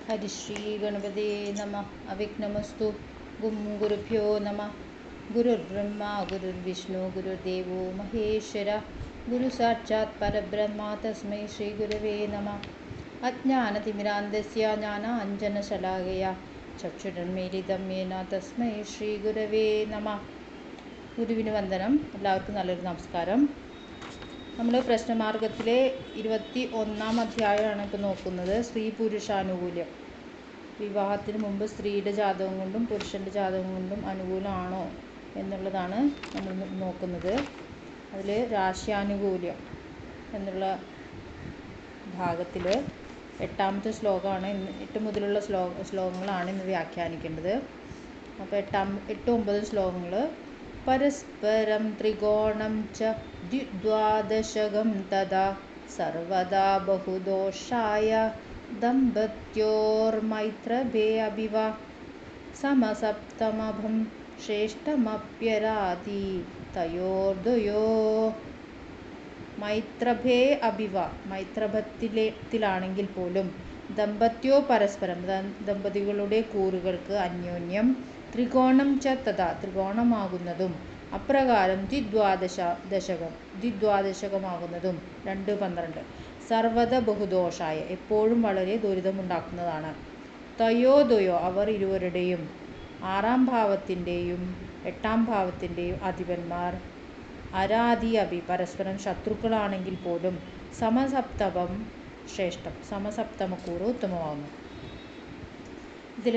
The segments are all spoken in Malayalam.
हरिश्री गणपते नमः। अविघ्नमस्तु। गुं गुरुभ्यो नमः। गुरुर्ब्रह्मा गुरुर्विष्णु गुरुर्देवो महेश्वर गुरुसाक्षात् परब्रह्म तस्मै श्रीगुरवे नमः। अज्ञानतिमिरान्धस्य ज्ञानाञ्जनशलाकया ചക്ഷുരന്മീലിതം യേന തസ്മൈ ശ്രീ ഗുരവേ നമ. ഗുരുവിന് വന്ദനം. എല്ലാവർക്കും നല്ലൊരു നമസ്കാരം. നമ്മൾ പ്രശ്നമാർഗത്തിലെ 21-ാം അധ്യായമാണ് ഇപ്പോൾ നോക്കുന്നത്. സ്ത്രീ പുരുഷാനുകൂല്യം. വിവാഹത്തിന് മുമ്പ് സ്ത്രീയുടെ ജാതകം കൊണ്ടും പുരുഷൻ്റെ ജാതകം കൊണ്ടും അനുകൂലമാണോ എന്നുള്ളതാണ് നമ്മൾ നോക്കുന്നത്. അതിൽ രാശ്യാനുകൂല്യം എന്നുള്ള ഭാഗത്തിൽ 8-ാമത്തെ ശ്ലോകമാണ്. 8 മുതലുള്ള ശ്ലോകങ്ങളാണ് ഇന്ന് വ്യാഖ്യാനിക്കേണ്ടത്. അപ്പോൾ 8-9 ശ്ലോകങ്ങൾ. പരസ്പരം ത്രികോണം ച ദ്വാദശകം തഥാ സർവദാ ബഹുദോഷായ ദമ്പത്യോർമൈത്രഭേ അഭിവ സമസപ്തമഭം ശ്രേഷ്ഠമപ്യരാതി തയോർദ്വയോ മൈത്രഭേ അഭിവ. മൈത്രഭത്തിലാണെങ്കിൽ പോലും ദമ്പത്യോ പരസ്പരം ദമ്പതികളുടെ കൂറുകൾക്ക് അന്യോന്യം ത്രികോണം ച തഥാ ത്രികോണമാകുന്നതും അപ്രകാരം ദ്വിദ്വാദശകമാകുന്നതും 2-12 സർവദ ബഹുദോഷായ എപ്പോഴും വളരെ ദുരിതമുണ്ടാക്കുന്നതാണ്. തയോദ്വയോ അവർ ഇരുവരുടെയും 6-ാം ഭാവത്തിൻ്റെയും 8-ാം ഭാവത്തിൻ്റെയും അധിപന്മാർ അരാധി അഭി പരസ്പരം ശത്രുക്കളാണെങ്കിൽ പോലും സമസപ്തമം ശ്രേഷ്ഠം സമസപ്തമക്കൂറ് ഉത്തമമാകുന്നു. ഇതിൽ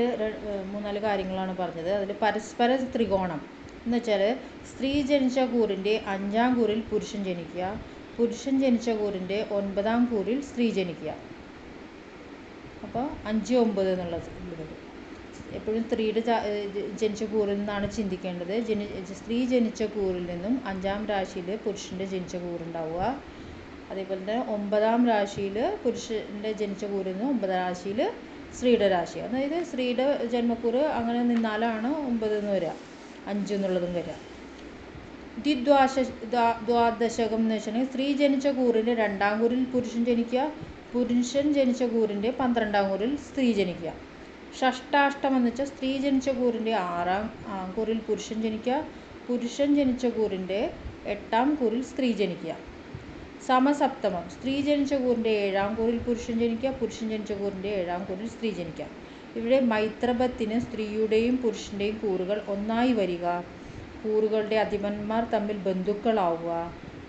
3-4 കാര്യങ്ങളാണ് പറഞ്ഞത്. അതിൽ പരസ്പര ത്രികോണം എന്ന് വെച്ചാൽ സ്ത്രീ ജനിച്ച കൂറിൻ്റെ 5-ാം കൂറിൽ പുരുഷൻ ജനിക്കുക, പുരുഷൻ ജനിച്ച കൂറിൻ്റെ 9-ാം കൂറിൽ സ്ത്രീ ജനിക്കുക. അപ്പോൾ 5, 9 എന്നുള്ളത് എപ്പോഴും സ്ത്രീയുടെ ജനിച്ച കൂറിൽ നിന്നാണ് ചിന്തിക്കേണ്ടത്. സ്ത്രീ ജനിച്ച കൂറിൽ നിന്നും 5-ാം രാശിയിൽ പുരുഷൻ്റെ ജനിച്ച കൂറുണ്ടാവുക. അതേപോലെ തന്നെ 9-ാം രാശിയിൽ പുരുഷൻ്റെ ജനിച്ച കൂറിൽ നിന്ന് 9-ാം രാശിയിൽ സ്ത്രീയുടെ രാശി. അതായത് സ്ത്രീയുടെ ജന്മക്കൂറ് അങ്ങനെ നിന്നാലാണ് 9 എന്ന് വരിക, 5 എന്നുള്ളതും വരിക. ദ്വാദശകം എന്ന് വെച്ചിട്ടുണ്ടെങ്കിൽ സ്ത്രീ ജനിച്ച കൂറിൻ്റെ 2-ാം കൂറിൽ പുരുഷൻ ജനിക്കുക, പുരുഷൻ ജനിച്ച കൂറിൻ്റെ 12-ാം കൂറിൽ സ്ത്രീ ജനിക്കുക. ഷഷ്ടാഷ്ടം എന്ന് വെച്ചാൽ സ്ത്രീ ജനിച്ച കൂറിൻ്റെ 6-ാം കൂറിൽ പുരുഷൻ ജനിക്കുക, പുരുഷൻ ജനിച്ച കൂറിൻ്റെ 8-ാം കൂറിൽ സ്ത്രീ ജനിക്കുക. സമസപ്തമം സ്ത്രീ ജനിച്ച കൂറിൻ്റെ 7-ാം കൂറിൽ പുരുഷൻ ജനിക്കുക, പുരുഷൻ ജനിച്ച കൂറിൻ്റെ 7-ാം കൂറിൽ സ്ത്രീ ജനിക്കുക. ഇവിടെ മൈത്രഭത്തിന് സ്ത്രീയുടെയും പുരുഷൻ്റെയും കൂറുകൾ ഒന്നായി വരിക, കൂറുകളുടെ അധിപന്മാർ തമ്മിൽ ബന്ധുക്കളാവുക,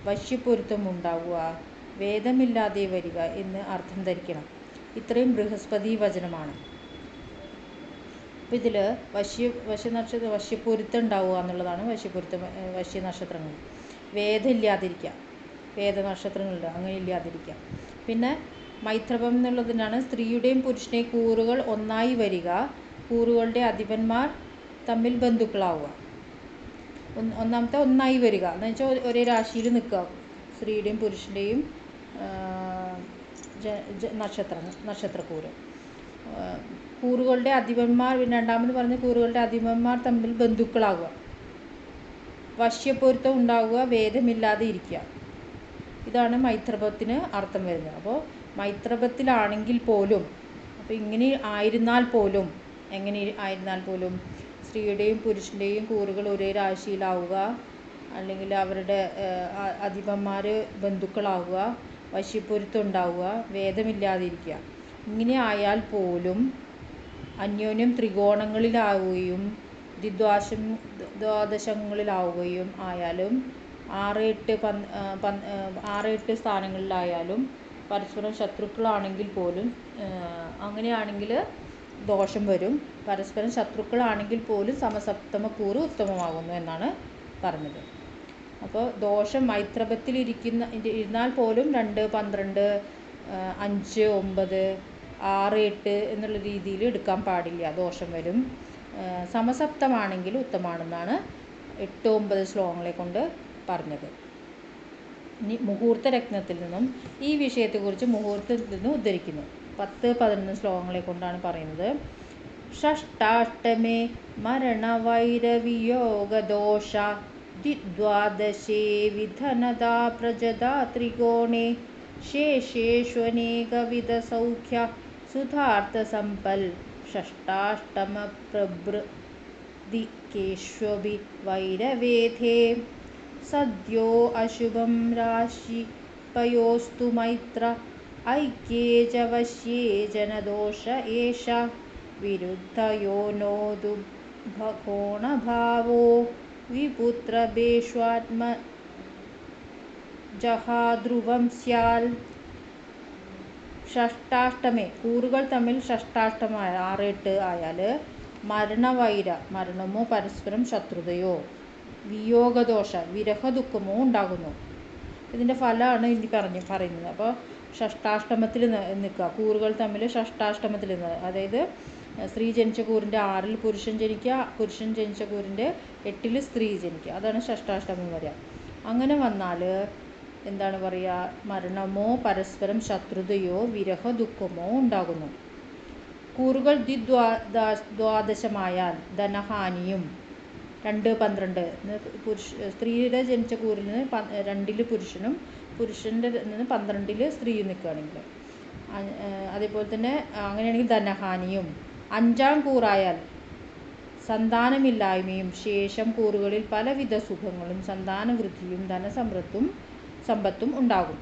വശ്യപ്പൊരുത്തം ഉണ്ടാവുക, വേദമില്ലാതെ വരിക എന്ന് അർത്ഥം ധരിക്കണം. ഇത്രയും ബൃഹസ്പതി വചനമാണ്. അപ്പോൾ ഇതിൽ വശ്യപ്പൊരുത്തം ഉണ്ടാവുക എന്നുള്ളതാണ് വശ്യ നക്ഷത്രങ്ങൾ. വേദമില്ലാതിരിക്കുക, വേദനക്ഷത്രങ്ങളുണ്ട്, അങ്ങനെ ഇല്ലാതിരിക്കുക. പിന്നെ മൈത്രഭം എന്നുള്ളതിനാണ് സ്ത്രീയുടെയും പുരുഷൻ്റെയും കൂറുകൾ ഒന്നായി വരിക, കൂറുകളുടെ അധിപന്മാർ തമ്മിൽ ബന്ധുക്കളാവുക. ഒന്നാമത്തെ ഒന്നായി വരിക എന്ന് വെച്ചാൽ ഒരേ രാശിയിൽ നിൽക്കുക, സ്ത്രീയുടെയും പുരുഷൻ്റെയും നക്ഷത്രക്കൂറ്. കൂറുകളുടെ അധിപന്മാർ, രണ്ടാമത് പറഞ്ഞ കൂറുകളുടെ അധിപന്മാർ തമ്മിൽ ബന്ധുക്കളാവുക, വശ്യപ്പൊരുത്തം ഉണ്ടാവുക, വേദമില്ലാതെ ഇരിക്കുക. ഇതാണ് മൈത്രഭത്തിന് അർത്ഥം വരുന്നത്. അപ്പോൾ മൈത്രഭത്തിലാണെങ്കിൽ പോലും, അപ്പോൾ ഇങ്ങനെ ആയിരുന്നാൽ പോലും, എങ്ങനെ ആയിരുന്നാൽ പോലും സ്ത്രീയുടെയും പുരുഷൻ്റെയും കൂറുകൾ ഒരേ രാശിയിലാവുക, അല്ലെങ്കിൽ അവരുടെ അധിപന്മാർ ബന്ധുക്കളാവുക, വശ്യപ്പൊരുത്തം ഉണ്ടാവുക, വേദമില്ലാതിരിക്കുക. ഇങ്ങനെ ആയാൽ പോലും അന്യോന്യം ത്രികോണങ്ങളിലാവുകയും ദ്വാദശങ്ങളിലാവുകയും ആയാലും 6-8 സ്ഥാനങ്ങളിലായാലും പരസ്പരം ശത്രുക്കളാണെങ്കിൽ പോലും അങ്ങനെയാണെങ്കിൽ ദോഷം വരും. പരസ്പരം ശത്രുക്കളാണെങ്കിൽ പോലും സമസപ്തമക്കൂറ് ഉത്തമമാകുന്നു എന്നാണ് പറഞ്ഞത്. അപ്പോൾ ദോഷം ഇരുന്നാൽ പോലും 2, 12, 5, 9, 6, 8 എന്നുള്ള രീതിയിൽ എടുക്കാൻ പാടില്ല, ദോഷം വരും. സമസപ്തമാണെങ്കിൽ ഉത്തമമാണെന്നാണ് 8, 9 ശ്ലോകങ്ങളെ കൊണ്ട് പറഞ്ഞത്. ഇനി മുഹൂർത്ത രത്നത്തിൽ നിന്നും ഈ വിഷയത്തെക്കുറിച്ച് മുഹൂർത്തത്തിൽ നിന്നും ഉദ്ധരിക്കുന്നു. 10, 11 ശ്ലോകങ്ങളെ കൊണ്ടാണ് പറയുന്നത്. ഷഷ്ടാഷ്ടമേ മരണവൈരവിയോഗദോഷ ദ്വാദശേ വിധനദാ പ്രജദാ ത്രികോണേ ശേഷേഷ്വനേകവിധ സൗഖ്യ സുധാർത്ഥസമ്പൽ ഷഷ്ടാഷ്ടമ പ്രഭൃതികേഷ്വപി വൈരവേധേ സദ്യോ അശുഭം രാശി പയോസ്തു മൈത്ര ഐക്യേ ച വശ്യേ ജനദോഷ ഏഷ വിരുദ്ധയോനോതു ഭഗോണഭാവോ വിപുത്രഭേഷ്വാത്മജഹാധ്രുവം സ്യാൽ. ഷഷ്ടാഷ്ടമേ കൂറുകൾ തമ്മിൽ ഷഷ്ടാഷ്ടമായ 6, 8 ആയാൽ മരണവൈര മരണമോ പരസ്പരം ശത്രുതയോ വിയോഗദോഷ വിരഹദുഃഖമോ ഉണ്ടാകുന്നു. ഇതിൻ്റെ ഫലമാണ് ഇനി പറയുന്നത്. അപ്പോൾ ഷഷ്ടാഷ്ടമത്തിൽ നിൽക്കുക, കൂറുകൾ തമ്മിൽ ഷഷ്ടാഷ്ടമത്തിൽ നിന്ന്, അതായത് സ്ത്രീ ജനിച്ച കൂറിൻ്റെ 6 പുരുഷൻ ജനിക്കുക, പുരുഷൻ ജനിച്ച കൂറിൻ്റെ 8 സ്ത്രീ ജനിക്കുക. അതാണ് ഷഷ്ടാഷ്ടമം വരിക. അങ്ങനെ വന്നാൽ എന്താണ് പറയുക? മരണമോ പരസ്പരം ശത്രുതയോ വിരഹ ദുഃഖമോ ഉണ്ടാകുന്നു. കൂറുകൾ ദ്വാദശമായാൽ ധനഹാനിയും 2, 12 സ്ത്രീയുടെ ജനിച്ച കൂറിൽ നിന്ന് 2 പുരുഷനും പുരുഷൻ്റെ നിന്ന് 12 സ്ത്രീയും നിൽക്കുകയാണെങ്കിൽ, അതേപോലെ തന്നെ അങ്ങനെയാണെങ്കിൽ ധനഹാനിയും. 5-ാം കൂറായാൽ സന്താനമില്ലായ്മയും ശേഷം കൂറുകളിൽ പലവിധ സുഖങ്ങളും സന്താനവൃദ്ധിയും സമ്പത്തും ഉണ്ടാകും.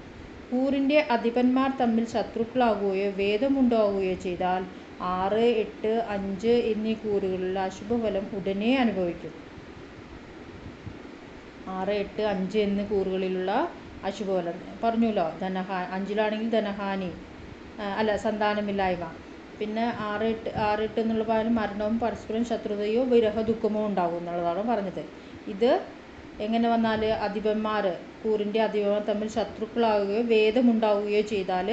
കൂറിൻ്റെ അധിപന്മാർ തമ്മിൽ ശത്രുക്കളാകുകയോ ഭേദമുണ്ടാകുകയോ ചെയ്താൽ 6, 8, 5 എന്നീ കൂറുകളിലുള്ള അശുഭഫലം ഉടനെ അനുഭവിക്കും. 6, 8, 5 എന്നീ കൂറുകളിലുള്ള അശുഭഫലം പറഞ്ഞല്ലോ. 5-ലാണെങ്കിൽ ധനഹാനി സന്താനമില്ലായ്മ. പിന്നെ 6, 8 എന്നുള്ള പാലും മരണവും പരസ്പരം ശത്രുതയോ വിരഹ ദുഃഖമോ ഉണ്ടാകും എന്നുള്ളതാണ് പറഞ്ഞത്. ഇത് എങ്ങനെ വന്നാൽ അധിപന്മാർ കൂറിൻ്റെ അധിപന്മാർ തമ്മിൽ ശത്രുക്കളാവുകയോ ഭേദമുണ്ടാവുകയോ ചെയ്താൽ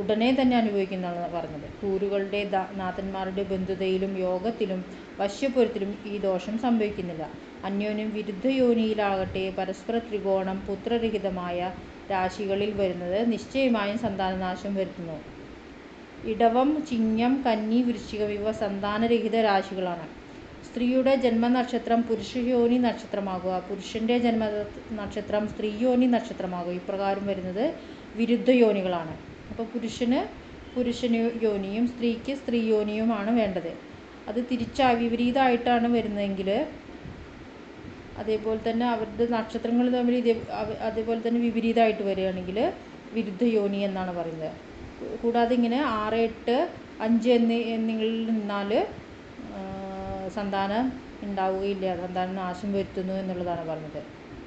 ഉടനെ തന്നെ അനുഭവിക്കുന്നതാണ് പറഞ്ഞത്. കൂറുകളുടെ നാഥന്മാരുടെ ബന്ധുതയിലും യോഗത്തിലും വശ്യപുരത്തിലും ഈ ദോഷം സംഭവിക്കുന്നില്ല. അന്യോന്യം വിരുദ്ധ യോനിയിലാകട്ടെ പരസ്പര ത്രികോണം പുത്രരഹിതമായ രാശികളിൽ വരുന്നത് നിശ്ചയമായും സന്താനനാശം വരുത്തുന്നു. ഇടവം, ചിങ്ങം, കന്നി, വൃശ്ചികം ഇവ സന്താനരഹിത രാശികളാണ്. സ്ത്രീയുടെ ജന്മനക്ഷത്രം പുരുഷയോനി നക്ഷത്രമാകുക, പുരുഷൻ്റെ ജന്മനക്ഷത്രം സ്ത്രീയോനി നക്ഷത്രമാകുക. ഇപ്രകാരം വരുന്നത് വിരുദ്ധ യോനികളാണ്. അപ്പോൾ പുരുഷന് യോനിയും സ്ത്രീക്ക് സ്ത്രീയോനിയുമാണ് വേണ്ടത്. അത് വിപരീതമായിട്ടാണ് വരുന്നതെങ്കിൽ, അതേപോലെ തന്നെ അവരുടെ നക്ഷത്രങ്ങൾ തമ്മിൽ അതേപോലെ തന്നെ വിപരീതമായിട്ട് വരികയാണെങ്കിൽ വിരുദ്ധ യോനി എന്നാണ് പറയുന്നത്. കൂടാതെ ഇങ്ങനെ 6, 8, 5 എന്നിങ്ങളിൽ നിന്നാൽ സന്താനം ഉണ്ടാവുകയില്ല, സന്താനം നാശം വരുത്തുന്നു എന്നുള്ളതാണ് പറഞ്ഞത്.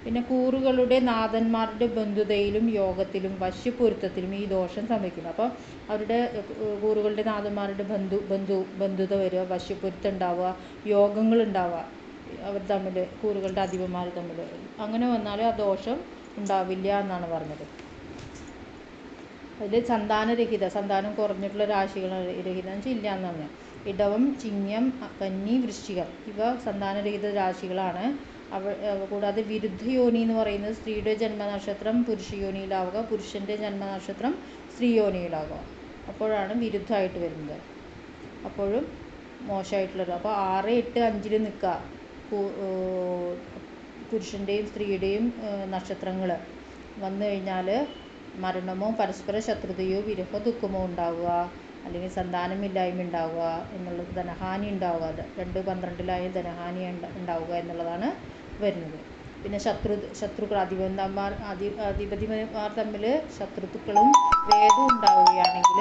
പിന്നെ കൂറുകളുടെ നാഥന്മാരുടെ ബന്ധുതയിലും യോഗത്തിലും വശ്യപൊരുത്തത്തിലും ഈ ദോഷം സംഭവിക്കുന്നു. അപ്പോൾ അവരുടെ കൂറുകളുടെ നാഥന്മാരുടെ ബന്ധുത വരിക, വശ്യപൊരുത്തം ഉണ്ടാവുക, യോഗങ്ങൾ ഉണ്ടാവുക അവർ തമ്മിൽ, കൂറുകളുടെ അധിപന്മാർ തമ്മിൽ. അങ്ങനെ വന്നാൽ ആ ദോഷം ഉണ്ടാവില്ല എന്നാണ് പറഞ്ഞത്. അതിൽ സന്താനം കുറഞ്ഞിട്ടുള്ള രാശികൾ രഹിതം വെച്ചാൽ ഇല്ല എന്നാണ്. ഇടവം, ചിങ്ങം, കന്നി, വൃശ്ചികം ഇവ സന്താനരഹിത രാശികളാണ്. കൂടാതെ വിരുദ്ധ യോനി എന്ന് പറയുന്നത് സ്ത്രീയുടെ ജന്മനക്ഷത്രം പുരുഷയോനിയിലാവുക, പുരുഷൻ്റെ ജന്മനക്ഷത്രം സ്ത്രീയോനിയിലാവുക. അപ്പോഴാണ് വിരുദ്ധമായിട്ട് വരുന്നത്. അപ്പോഴും മോശമായിട്ടുള്ളത്. അപ്പോൾ 6, 8, 5 നിൽക്കുക പുരുഷൻ്റെയും സ്ത്രീയുടെയും നക്ഷത്രങ്ങൾ വന്നു കഴിഞ്ഞാൽ മരണമോ പരസ്പര ശത്രുതയോ വിരഹ ദുഃഖമോ ഉണ്ടാവുക, അല്ലെങ്കിൽ സന്താനമില്ലായ്മ ഉണ്ടാവുക എന്നുള്ളത്, ധനഹാനി ഉണ്ടാവുക, 2, 12 ധനഹാനി ഉണ്ടാവുക എന്നുള്ളതാണ് വരുന്നത്. പിന്നെ ശത്രുക്കൾ അധിപതിമാർ തമ്മിൽ ശത്രുക്കളും ഭേദവും ഉണ്ടാവുകയാണെങ്കിൽ